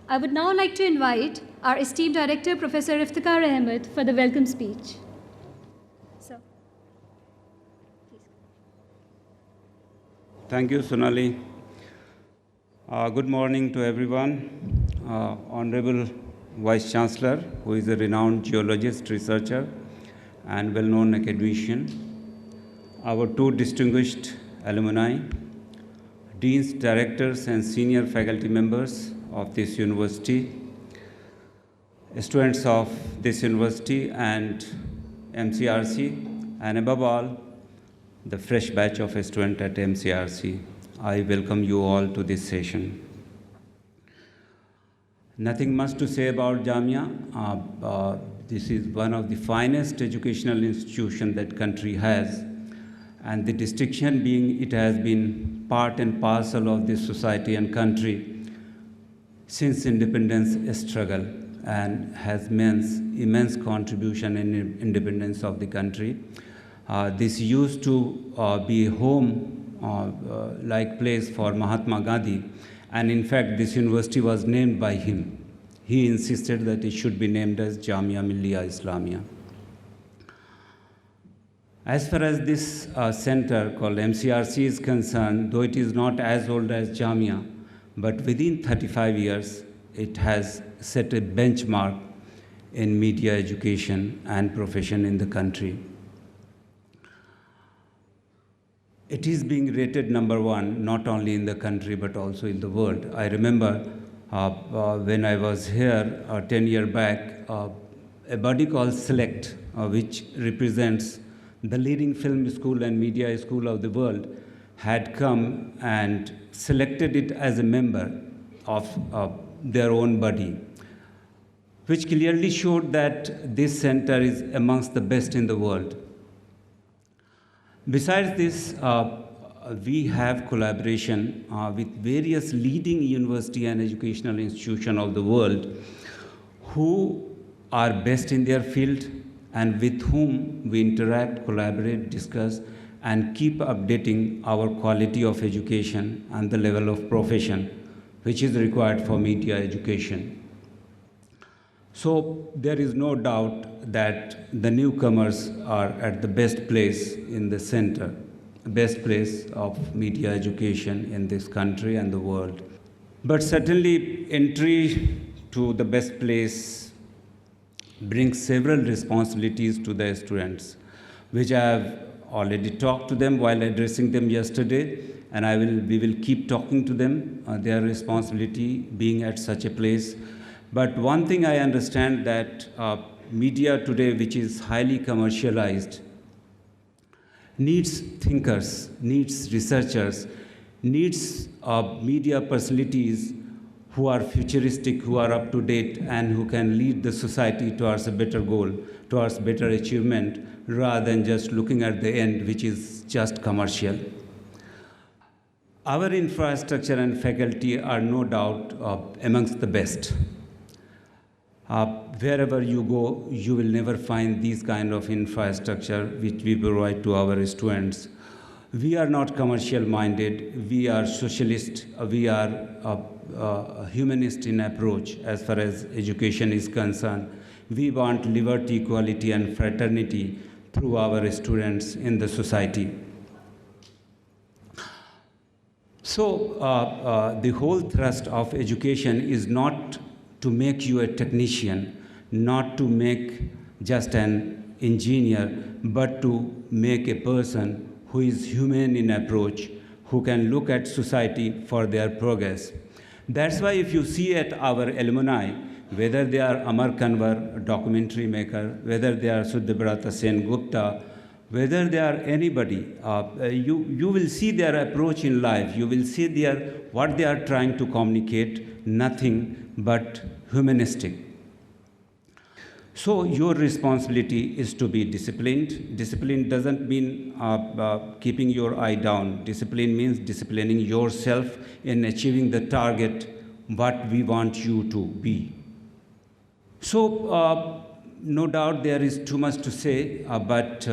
I would now like to invite our esteemed Director, Professor Iftikhar Ahmed, for the welcome speech. So, please. Thank you, Sonali. Good morning to everyone. Honorable Vice Chancellor, who is a renowned geologist, researcher, and well-known academician. Our two distinguished alumni, deans, directors, and senior faculty members of this university, students of this university and MCRC, and above all, the fresh batch of students at MCRC. I welcome you all to this session. Nothing much to say about Jamia. This is one of the finest educational institutions that country has, and the distinction being it has been part and parcel of this society and country since independence struggle and has immense contribution in independence of the country. This used to be a home-like place for Mahatma Gandhi, and in fact this university was named by him. He insisted that it should be named as Jamia Millia Islamia. As far as this center called MCRC is concerned, though it is not as old as Jamia, but within 35 years, it has set a benchmark in media education and profession in the country. It is being rated #1, not only in the country, but also in the world. I remember when I was here 10 years back, a body called Select, which represents the leading film school and media school of the world, had come and selected it as a member of their own body, which clearly showed that this center is amongst the best in the world. Besides this, we have collaboration with various leading university and educational institutions of the world who are best in their field and with whom we interact, collaborate, discuss, and keep updating our quality of education and the level of profession which is required for media education. So there is no doubt that the newcomers are at the best place in the center, best place of media education in this country and the world. But certainly entry to the best place brings several responsibilities to the students, which I have already talked to them while addressing them yesterday, and we will keep talking to them, their responsibility being at such a place. But one thing I understand that media today, which is highly commercialized, needs thinkers, needs researchers, needs media personalities who are futuristic, who are up to date, and who can lead the society towards a better goal, towards better achievement, rather than just looking at the end, which is just commercial. Our infrastructure and faculty are no doubt amongst the best. Wherever you go, you will never find these kind of infrastructure which we provide to our students. We are not commercial-minded, we are socialist, we are humanist in approach as far as education is concerned. We want liberty, equality, and fraternity through our students in the society. So the whole thrust of education is not to make you a technician, not to make just an engineer, but to make a person who is humane in approach, who can look at society for their progress. That's why if you see at our alumni, whether they are Amar Kanwar, a documentary maker, whether they are Sudebrata Sen Gupta, whether they are anybody, you will see their approach in life. You will see what they are trying to communicate, nothing but humanistic. So your responsibility is to be disciplined. Discipline doesn't mean keeping your eye down. Discipline means disciplining yourself in achieving the target, what we want you to be. So no doubt there is too much to say, but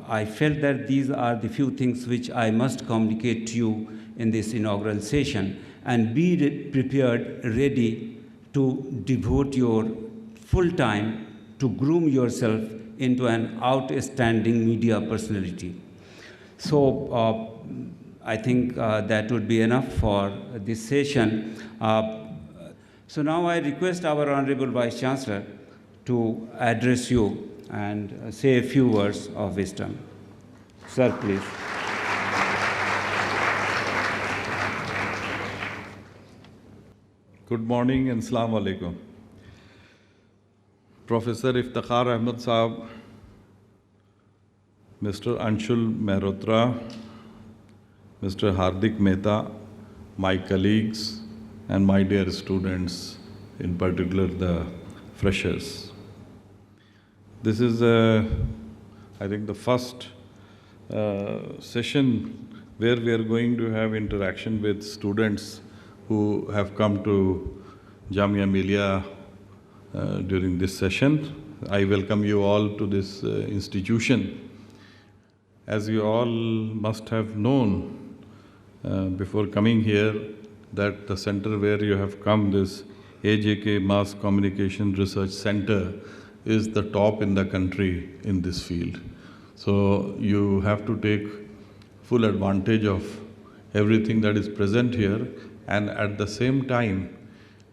I felt that these are the few things which I must communicate to you in this inaugural session, and be prepared, ready to devote your full time to groom yourself into an outstanding media personality. So I think that would be enough for this session. So now I request our Honorable Vice Chancellor to address you and say a few words of wisdom. Sir, please. Good morning and Assalamu alaikum. Professor Iftikhar Ahmed Saab, Mr. Anshul Mehrotra, Mr. Hardik Mehta, my colleagues, and my dear students, in particular the freshers. This is, I think, the first session where we are going to have interaction with students who have come to Jamia Millia during this session. I welcome you all to this institution. As you all must have known before coming here, that the center where you have come, this AJK Mass Communication Research Center, is the top in the country in this field. So you have to take full advantage of everything that is present here, and at the same time,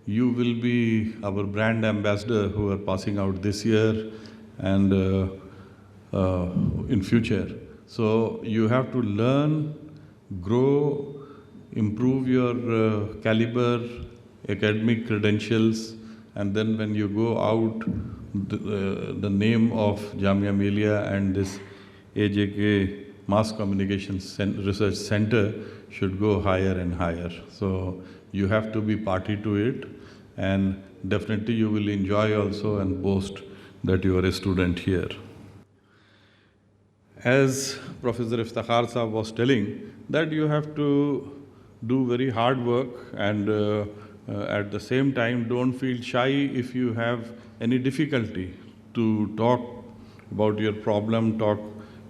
you will be our brand ambassador who are passing out this year and in future. So you have to learn, grow, improve your caliber, academic credentials, and then when you go out, the name of Jamia Millia and this AJK Mass Communication Research Center should go higher and higher. So you have to be party to it, and definitely you will enjoy also and boast that you are a student here. As Professor Iftikhar Saab was telling, that you have to do very hard work, and at the same time don't feel shy if you have any difficulty to talk about your problem,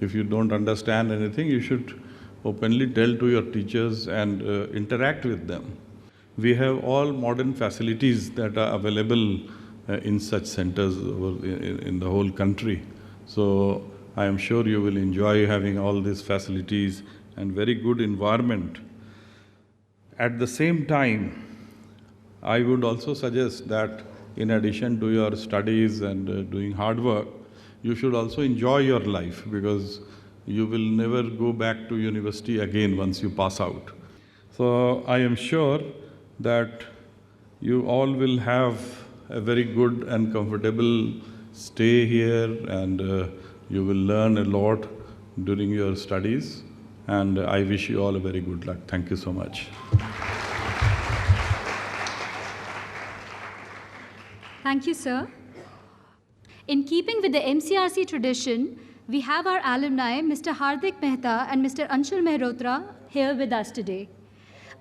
if you don't understand anything, you should openly tell to your teachers and interact with them. We have all modern facilities that are available in such centers in the whole country. So I am sure you will enjoy having all these facilities and very good environment. At the same time, I would also suggest that in addition to your studies and doing hard work, you should also enjoy your life, because you will never go back to university again once you pass out. So I am sure that you all will have a very good and comfortable stay here, and you will learn a lot during your studies. And I wish you all a very good luck. Thank you so much. Thank you, sir. In keeping with the MCRC tradition, we have our alumni, Mr. Hardik Mehta and Mr. Anshul Mehrotra, here with us today.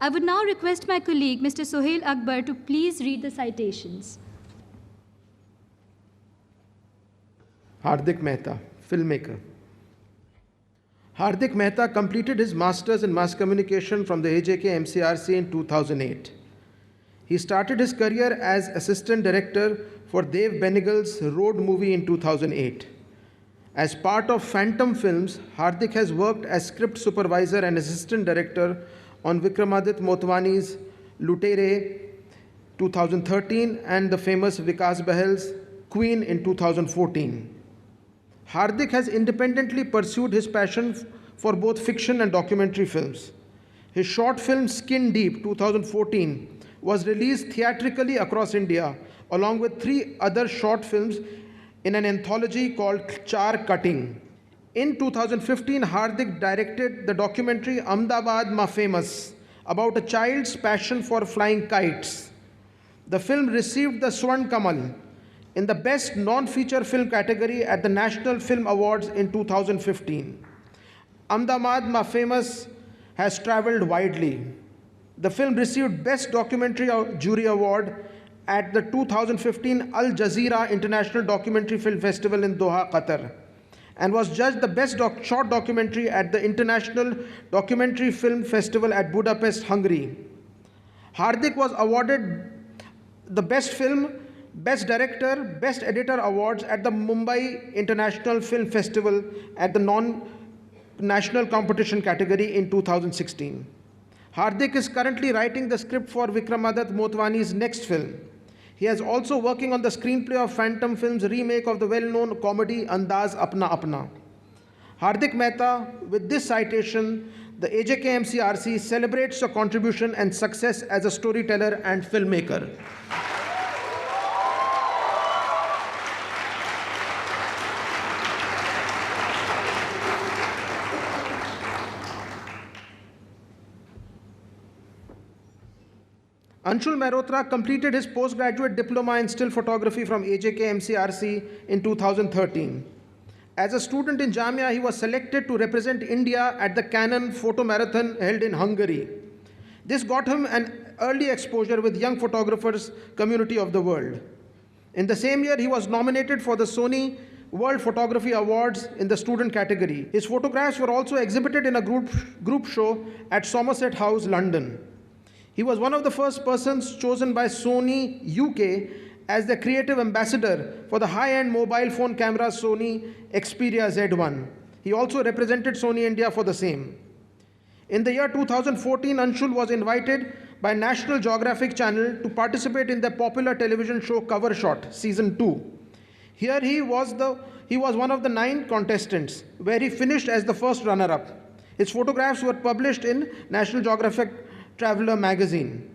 I would now request my colleague, Mr. Sohail Akbar, to please read the citations. Hardik Mehta, filmmaker. Hardik Mehta completed his master's in mass communication from the AJK MCRC in 2008. He started his career as assistant director for Dev Benegal's Road movie in 2008. As part of Phantom Films, Hardik has worked as script supervisor and assistant director on Vikramaditya Motwani's Lutere 2013 and the famous Vikas Bahal's Queen in 2014. Hardik has independently pursued his passion for both fiction and documentary films. His short film Skin Deep 2014 was released theatrically across India, along with 3 other short films in an anthology called Char Cutting. In 2015, Hardik directed the documentary Ahmedabad Ma Famous, about a child's passion for flying kites. The film received the Swarn Kamal in the Best Non-Feature Film category at the National Film Awards in 2015. Ahmedabad Ma Famous has traveled widely. The film received Best Documentary Jury Award at the 2015 Al Jazeera International Documentary Film Festival in Doha, Qatar, and was judged the Best Short Documentary at the International Documentary Film Festival at Budapest, Hungary. Hardik was awarded the Best Film, Best Director, Best Editor awards at the Mumbai International Film Festival at the non-national competition category in 2016. Hardik is currently writing the script for Vikramadat Motwani's next film. He is also working on the screenplay of Phantom Films' remake of the well-known comedy Andaz Apna Apna. Hardik Mehta, with this citation, the AJK MCRC celebrates your contribution and success as a storyteller and filmmaker. Anshul Mehrotra completed his postgraduate diploma in still photography from AJK MCRC in 2013. As a student in Jamia, he was selected to represent India at the Canon Photo Marathon held in Hungary. This got him an early exposure with young photographers community of the world. In the same year, he was nominated for the Sony World Photography Awards in the student category. His photographs were also exhibited in a group show at Somerset House, London. He was one of the first persons chosen by Sony UK as the creative ambassador for the high-end mobile phone camera Sony Xperia Z1. He also represented Sony India for the same. In the year 2014, Anshul was invited by National Geographic Channel to participate in the popular television show Cover Shot, Season 2. Here he was one of the 9 contestants, where he finished as the first runner-up. His photographs were published in National Geographic Traveler magazine.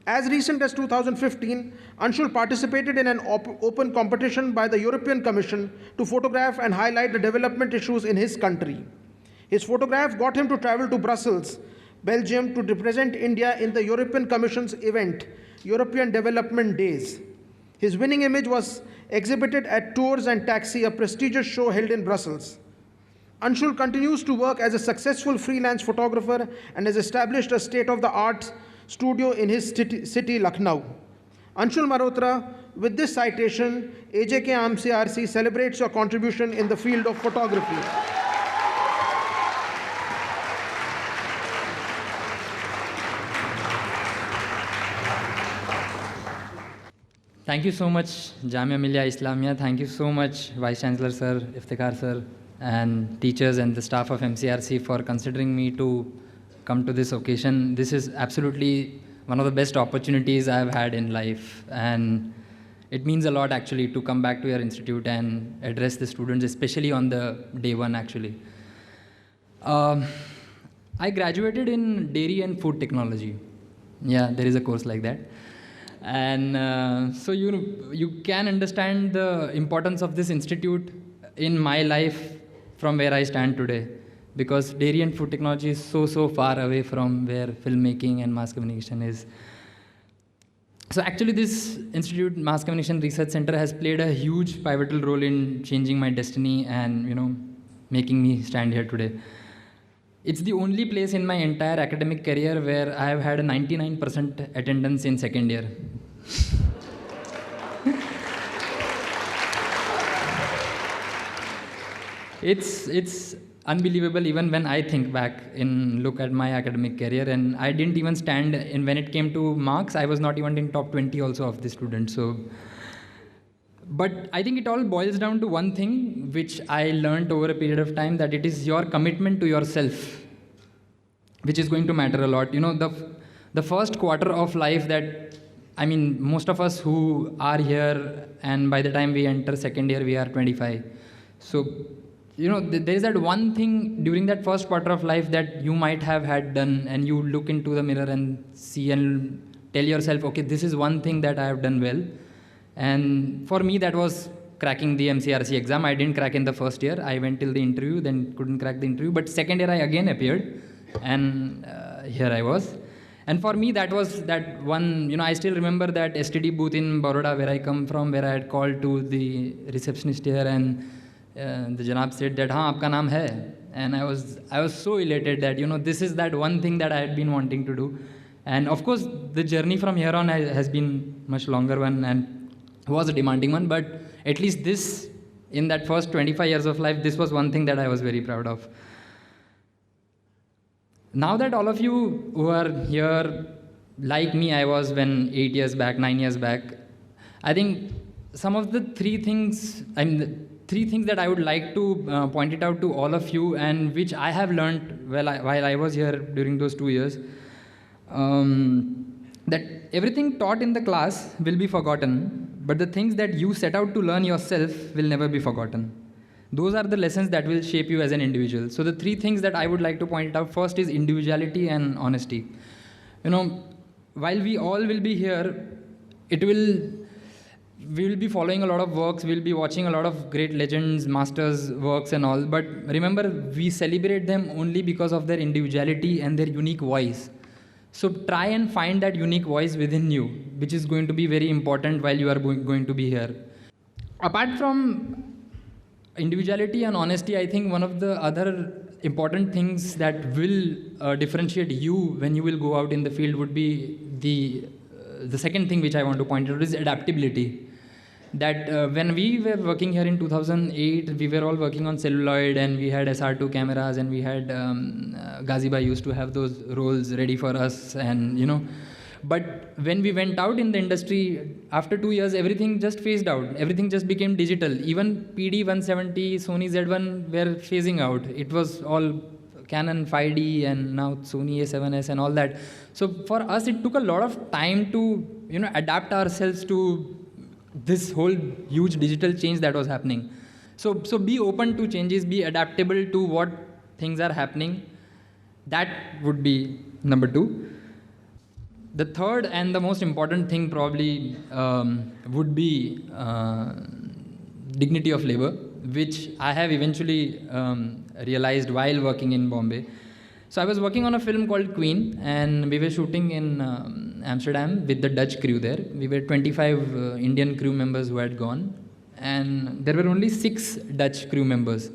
As recent as 2015, Anshul participated in an open competition by the European Commission to photograph and highlight the development issues in his country. His photograph got him to travel to Brussels, Belgium, to represent India in the European Commission's event, European Development Days. His winning image was exhibited at Tours and Taxi, a prestigious show held in Brussels. Anshul continues to work as a successful freelance photographer and has established a state-of-the-art studio in his city, Lucknow. Anshul Mehrotra, with this citation, AJK MCRC celebrates your contribution in the field of photography. Thank you so much, Jamia Millia Islamia. Thank you so much, Vice Chancellor Sir, Iftikhar Sir, and teachers and the staff of MCRC for considering me to come to this occasion. This is absolutely one of the best opportunities I've had in life, and it means a lot actually to come back to your institute and address the students, especially on the day one actually. I graduated in dairy and food technology. Yeah, there is a course like that. And so you can understand the importance of this institute in my life from where I stand today, because dairy and food technology is so far away from where filmmaking and mass communication is. So actually this institute, Mass Communication Research Center, has played a huge pivotal role in changing my destiny and making me stand here today. It's the only place in my entire academic career where I have had a 99% attendance in second year. It's unbelievable even when I think back and look at my academic career, and I didn't even stand in when it came to marks. I was not even in top 20 also of the students. So, but I think it all boils down to one thing which I learned over a period of time, that it is your commitment to yourself which is going to matter a lot. The first quarter of life that, I mean, most of us who are here, and by the time we enter second year, we are 25. So, there is that one thing during that first quarter of life that you might have had done, and you look into the mirror and see and tell yourself, okay, this is one thing that I have done well. And for me, that was cracking the MCRC exam. I didn't crack in the first year. I went till the interview, then couldn't crack the interview. But second year, I again appeared, and here I was. And for me, that was that one, I still remember that STD booth in Baroda where I come from, where I had called to the receptionist here, and the Janab said that, हाँ, आपका नाम है. And I was so elated that, this is that one thing that I had been wanting to do. And of course, the journey from here on has been much longer one and was a demanding one, but at least this, in that first 25 years of life, this was one thing that I was very proud of. Now that all of you who are here, like me I was when 8 years back, 9 years back. I think some of the three things that I would like to point it out to all of you, and which I have learned while I was here during those 2 years, that everything taught in the class will be forgotten, but the things that you set out to learn yourself will never be forgotten. Those are the lessons that will shape you as an individual. So the three things that I would like to point out first is individuality and honesty. While we all will be here, we will be following a lot of works, we'll be watching a lot of great legends, masters' works and all, but remember, we celebrate them only because of their individuality and their unique voice. So try and find that unique voice within you, which is going to be very important while you are going to be here. Apart from individuality and honesty, I think one of the other important things that will differentiate you when you will go out in the field would be the second thing which I want to point out is adaptability. That when we were working here in 2008, we were all working on celluloid, and we had SR2 cameras, and we had Ghaziba used to have those rolls ready for us, and But when we went out in the industry, after 2 years, everything just phased out. Everything just became digital. Even PD 170, Sony Z1 were phasing out. It was all Canon 5D and now Sony A7S and all that. So for us, it took a lot of time to adapt ourselves to this whole huge digital change that was happening. So be open to changes, be adaptable to what things are happening. That would be number 2. The third and the most important thing probably would be dignity of labor, which I have eventually realized while working in Bombay. So I was working on a film called Queen, and we were shooting in Amsterdam with the Dutch crew there. We were 25 Indian crew members who had gone, and there were only 6 Dutch crew members.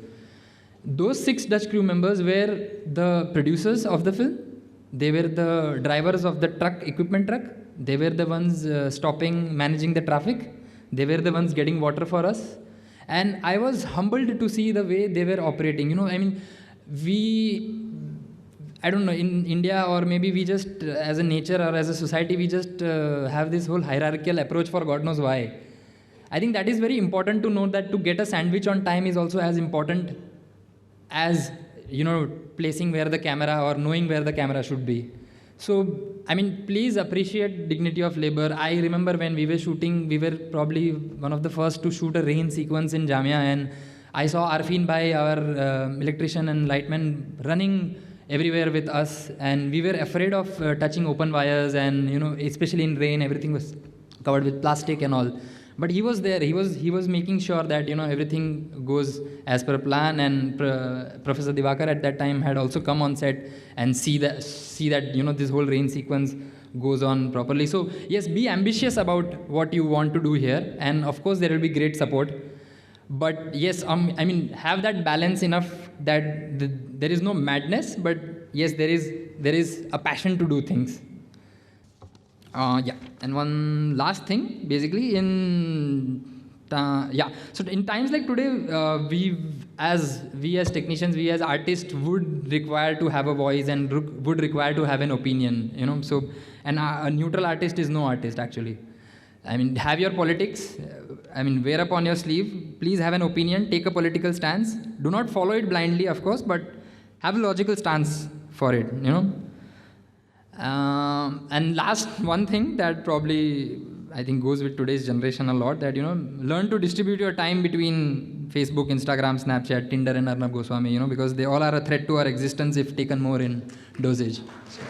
Those 6 Dutch crew members were the producers of the film. They were the drivers of the equipment truck. They were the ones stopping, managing the traffic. They were the ones getting water for us. And I was humbled to see the way they were operating. I don't know, in India, or maybe we just, as a nature or as a society, we just have this whole hierarchical approach for God knows why. I think that is very important to know, that to get a sandwich on time is also as important as, placing where the camera or knowing where the camera should be. So, please appreciate dignity of labor. I remember when we were shooting, we were probably one of the first to shoot a rain sequence in Jamia, and I saw Arfin Bhai, our electrician and lightman, running everywhere with us, and we were afraid of touching open wires, and especially in rain, everything was covered with plastic and all. But he was there. He was making sure that everything goes as per plan. And Professor Divakar at that time had also come on set and see that this whole rain sequence goes on properly. So yes, be ambitious about what you want to do here, and of course there will be great support. But yes, have that balance enough that there is no madness, but yes, there is a passion to do things. And one last thing, basically, so in times like today, we as technicians, we as artists would require to have a voice and would require to have an opinion, so, and a neutral artist is no artist, actually. Have your politics, wear upon your sleeve, please have an opinion, take a political stance, do not follow it blindly, of course, but have a logical stance for it, And last one thing that probably I think goes with today's generation a lot, that learn to distribute your time between Facebook, Instagram, Snapchat, Tinder and Arnab Goswami, because they all are a threat to our existence if taken more in dosage. So,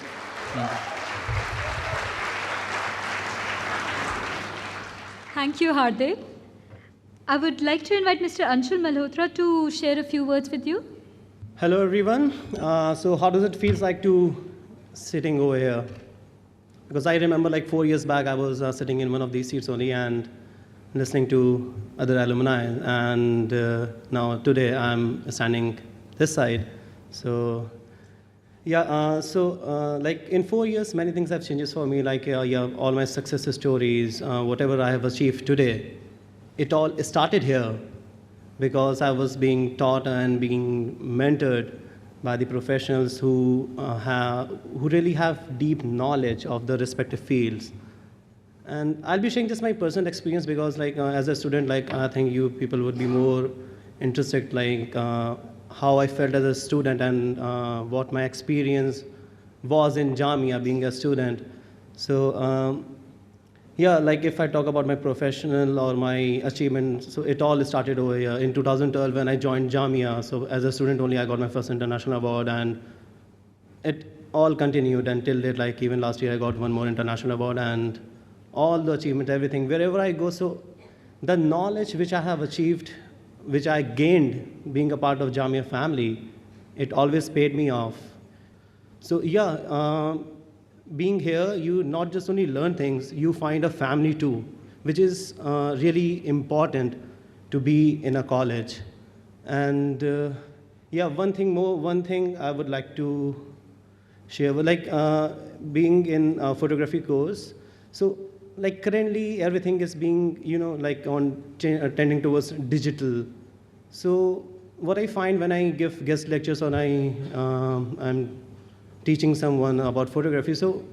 Thank you, Hardik. I would like to invite Mr. Anshul Malhotra to share a few words with you. Hello, everyone. So how does it feel like to sitting over here? Because I remember like 4 years back, I was sitting in one of these seats only and listening to other alumni. And now today I'm standing this side. So like in 4 years, many things have changed for me. Like all my success stories, whatever I have achieved today, it all started here because I was being taught and being mentored by the professionals who really have deep knowledge of the respective fields. And I'll be sharing just my personal experience because, like, as a student, like, I think you people would be more interested, like, how I felt as a student and what my experience was in Jamia being a student. So, yeah, like if I talk about my professional or my achievements, so it all started over here in 2012 when I joined Jamia. So as a student only, I got my first international award, and it all continued until date. Like even last year, I got one more international award, and all the achievement, everything, wherever I go. So the knowledge which I have achieved, which I gained being a part of Jamia family, it always paid me off. So yeah, being here, you not just only learn things, you find a family too, which is really important to be in a college. And yeah, one thing I would like to share, like being in a photography course. So like currently everything is being, like tending towards digital. So what I find when I give guest lectures or I'm teaching someone about photography, so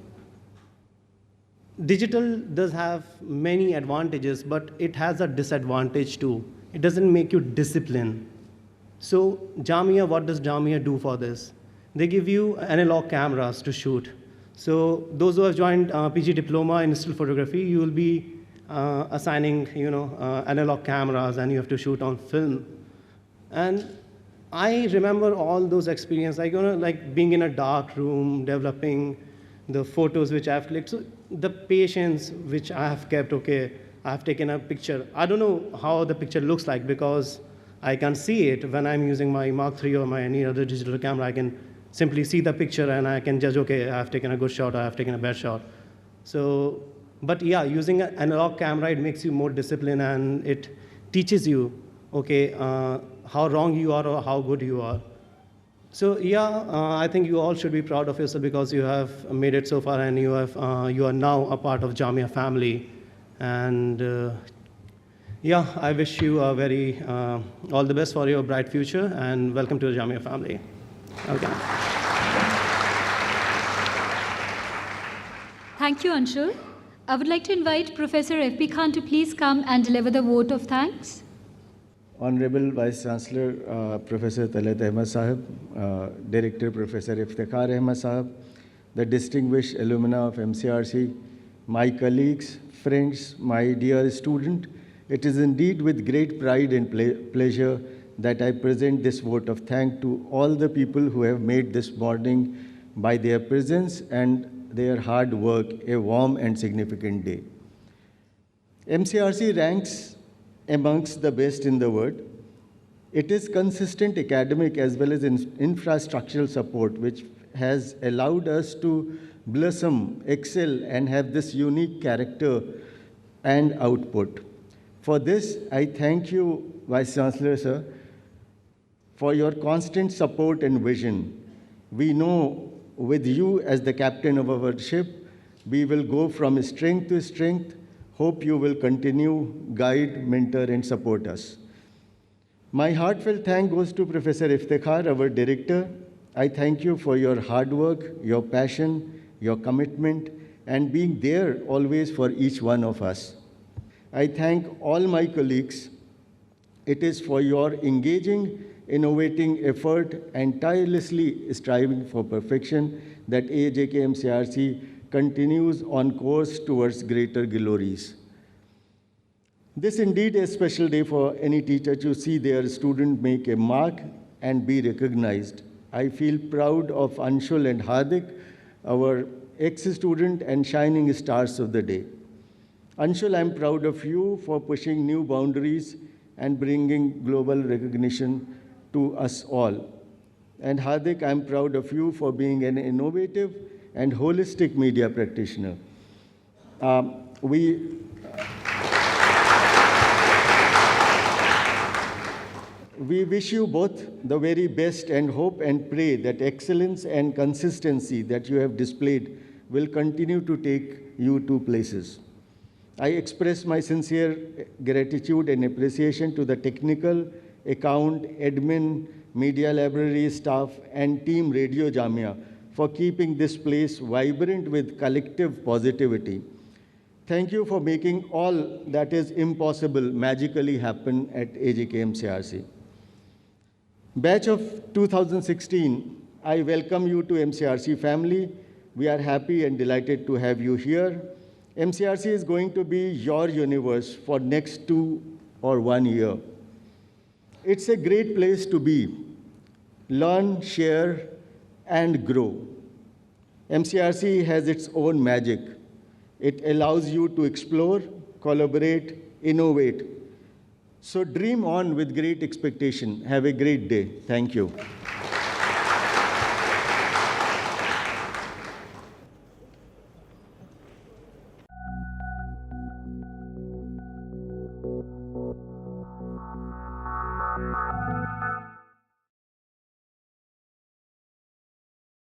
digital does have many advantages, but it has a disadvantage too. It doesn't make you disciplined. So Jamia, what does Jamia do for this? They give you analog cameras to shoot. So those who have joined PG diploma in still photography, you will be assigning, analog cameras, and you have to shoot on film. And I remember all those experiences, like being in a dark room, developing the photos which I've clicked. So the patience which I have kept, okay, I have taken a picture. I don't know how the picture looks like because I can't see it when I'm using my Mark III or any other digital camera. I can simply see the picture and I can judge, okay, I've taken a good shot or I've taken a bad shot. So, but yeah, using an analog camera, it makes you more disciplined and it teaches you, okay, how wrong you are or how good you are. So yeah, I think you all should be proud of yourself because you have made it so far and you are now a part of Jamia family. And yeah, I wish you a very all the best for your bright future and welcome to the Jamia family. Okay. Thank you, Anshul. I would like to invite Professor F.B. Khan to please come and deliver the vote of thanks. Honorable Vice Chancellor Professor Talat Ahmed Sahib, Director Professor Iftikhar Ahmed Sahib, the distinguished alumna of MCRC, my colleagues, friends, my dear student, it is indeed with great pride and pleasure that I present this vote of thanks to all the people who have made this morning by their presence and their hard work a warm and significant day. MCRC ranks amongst the best in the world. It is consistent academic as well as infrastructural support which has allowed us to blossom, excel, and have this unique character and output. For this, I thank you, Vice Chancellor, sir, for your constant support and vision. We know with you as the captain of our ship, we will go from strength to strength. Hope you will continue, guide, mentor, and support us. My heartfelt thanks goes to Professor Iftikhar, our director. I thank you for your hard work, your passion, your commitment, and being there always for each one of us. I thank all my colleagues. It is for your engaging, innovating effort and tirelessly striving for perfection that AJK MCRC continues on course towards greater glories. This indeed is a special day for any teacher to see their student make a mark and be recognized. I feel proud of Anshul and Hardik, our ex-student and shining stars of the day. Anshul, I'm proud of you for pushing new boundaries and bringing global recognition to us all. And Hardik, I'm proud of you for being an innovative and holistic media practitioner. We wish you both the very best and hope and pray that excellence and consistency that you have displayed will continue to take you to places. I express my sincere gratitude and appreciation to the technical, account, admin, Media Library staff, and Team Radio Jamia for keeping this place vibrant with collective positivity. Thank you for making all that is impossible magically happen at AJK MCRC. Batch of 2016, I welcome you to MCRC family. We are happy and delighted to have you here. MCRC is going to be your universe for next 2 or 1 year. It's a great place to be. Learn, share, and grow. MCRC has its own magic. It allows you to explore, collaborate, innovate. So dream on with great expectation. Have a great day. Thank you.